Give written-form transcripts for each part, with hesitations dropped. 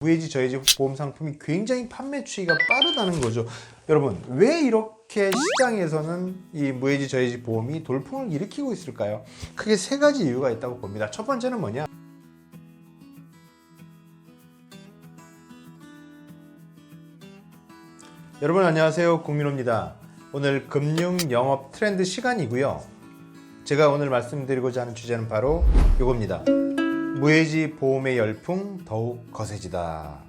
무해지 저해지 보험 상품이 굉장히 판매 추이가 빠르다는 거죠. 여러분, 왜 이렇게 시장에서는 이 무해지 저해지 보험이 돌풍을 일으키고 있을까요? 크게 세 가지 이유가 있다고 봅니다. 첫 번째는 뭐냐? 여러분 안녕하세요, 공민호입니다. 오늘 금융 영업 트렌드 시간이고요. 제가 오늘 말씀드리고자 하는 주제는 바로 이겁니다. 무해지 보험의 열풍 더욱 거세지다.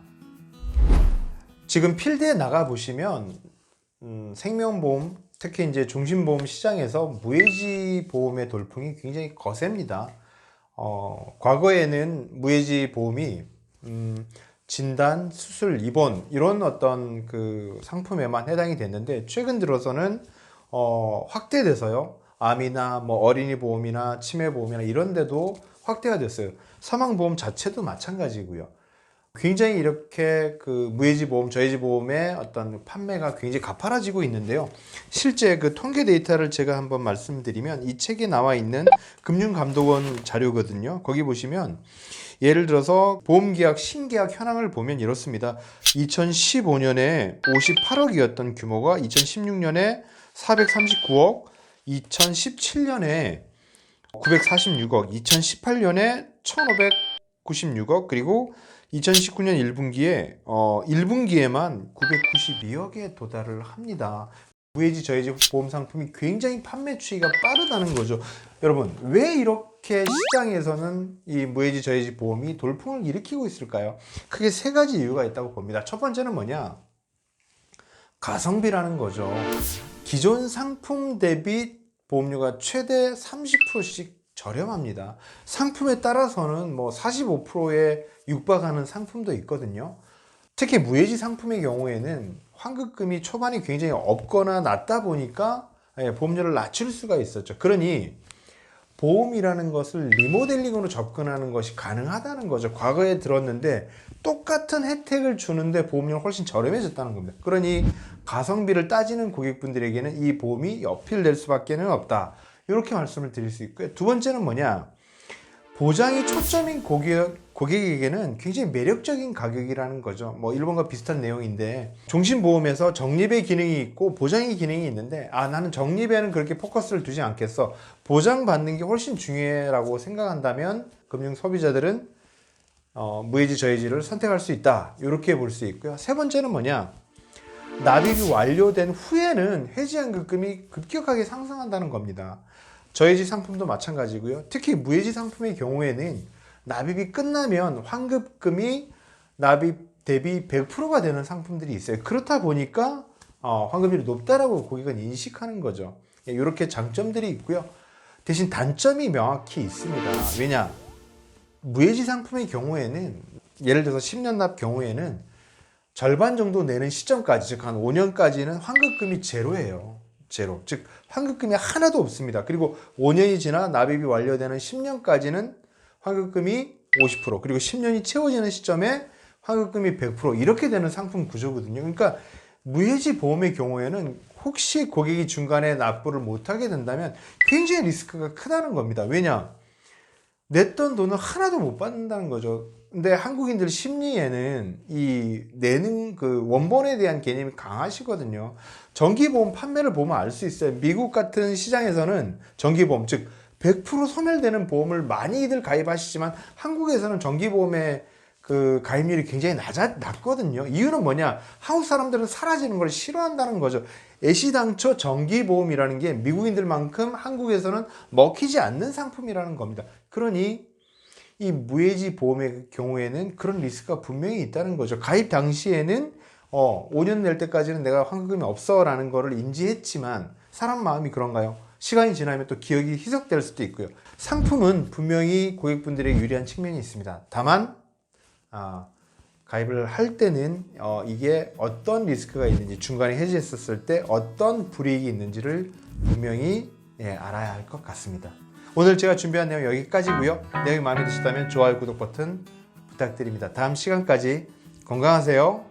지금 필드에 나가 보시면 생명보험, 특히 이제 종신보험 시장에서 무해지 보험의 돌풍이 굉장히 거셉니다. 과거에는 무해지 보험이 진단, 수술, 입원 이런 어떤 그 상품에만 해당이 됐는데 최근 들어서는 확대돼서요. 암이나 뭐 어린이 보험이나 치매 보험이나 이런 데도 확대가 됐어요. 사망 보험 자체도 마찬가지고요. 굉장히 이렇게 그 무해지 보험, 저해지 보험의 어떤 판매가 굉장히 가파라지고 있는데요. 실제 그 통계 데이터를 제가 한번 말씀드리면 이 책에 나와 있는 금융감독원 자료거든요. 거기 보시면 예를 들어서 보험계약 신계약 현황을 보면 이렇습니다. 2015년에 58억이었던 규모가 2016년에 439억, 2017년에 946억, 2018년에 1596억, 그리고 2019년 1분기에 1분기에만 992억에 도달을 합니다. 무해지 저해지 보험 상품이 굉장히 판매 추이가 빠르다는 거죠. 여러분, 왜 이렇게 시장에서는 이 무해지 저해지 보험이 돌풍을 일으키고 있을까요? 크게 세 가지 이유가 있다고 봅니다. 첫 번째는 뭐냐? 가성비라는 거죠. 기존 상품 대비 보험료가 최대 30%씩 저렴합니다. 상품에 따라서는 뭐 45%에 육박하는 상품도 있거든요. 특히 무해지 상품의 경우에는 환급금이 초반에 굉장히 없거나 낮다 보니까 보험료를 낮출 수가 있었죠. 그러니 보험이라는 것을 리모델링으로 접근하는 것이 가능하다는 거죠. 과거에 들었는데 똑같은 혜택을 주는데 보험료는 훨씬 저렴해졌다는 겁니다. 그러니 가성비를 따지는 고객분들에게는 이 보험이 어필될 수밖에 없다. 이렇게 말씀을 드릴 수 있고요. 두 번째는 뭐냐? 보장이 초점인 고객에게는 굉장히 매력적인 가격이라는 거죠. 뭐 일본과 비슷한 내용인데 종신보험에서 적립의 기능이 있고 보장의 기능이 있는데 나는 적립에는 그렇게 포커스를 두지 않겠어. 보장받는 게 훨씬 중요해라고 생각한다면 금융 소비자들은 무해지 저해지를 선택할 수 있다. 이렇게 볼 수 있고요. 세 번째는 뭐냐? 납입이 완료된 후에는 해지환급금이 급격하게 상승한다는 겁니다. 저해지 상품도 마찬가지고요. 특히 무해지 상품의 경우에는 납입이 끝나면 환급금이 납입 대비 100%가 되는 상품들이 있어요. 그렇다 보니까 환급률이 높다라고 고객은 인식하는 거죠. 이렇게 장점들이 있고요. 대신 단점이 명확히 있습니다. 왜냐? 무해지 상품의 경우에는 예를 들어서 10년 납 경우에는 절반 정도 내는 시점까지, 즉 한 5년까지는 환급금이 제로예요. 제로. 즉 환급금이 하나도 없습니다. 그리고 5년이 지나 납입이 완료되는 10년까지는 환급금이 50%, 그리고 10년이 채워지는 시점에 환급금이 100% 이렇게 되는 상품 구조거든요. 그러니까 무해지 보험의 경우에는 혹시 고객이 중간에 납부를 못하게 된다면 굉장히 리스크가 크다는 겁니다. 왜냐? 냈던 돈을 하나도 못 받는다는 거죠. 근데 한국인들 심리에는 이 내는 그 원본에 대한 개념이 강하시거든요. 정기보험 판매를 보면 알 수 있어요. 미국 같은 시장에서는 정기보험, 즉 100% 소멸되는 보험을 많이들 가입하시지만 한국에서는 정기보험의 그 가입률이 굉장히 낮거든요. 이유는 뭐냐? 한국 사람들은 사라지는 걸 싫어한다는 거죠. 애시당초 정기보험이라는 게 미국인들만큼 한국에서는 먹히지 않는 상품이라는 겁니다. 그러니 이 무해지 보험의 경우에는 그런 리스크가 분명히 있다는 거죠. 가입 당시에는 5년 낼 때까지는 내가 환급금이 없어 라는 거를 인지했지만 사람 마음이 그런가요? 시간이 지나면 또 기억이 희석될 수도 있고요. 상품은 분명히 고객분들에게 유리한 측면이 있습니다. 다만 가입을 할 때는 이게 어떤 리스크가 있는지, 중간에 해지했었을 때 어떤 불이익이 있는지를 분명히 알아야 할 것 같습니다. 오늘 제가 준비한 내용 여기까지고요. 내용이 마음에 드셨다면 좋아요, 구독 버튼 부탁드립니다. 다음 시간까지 건강하세요.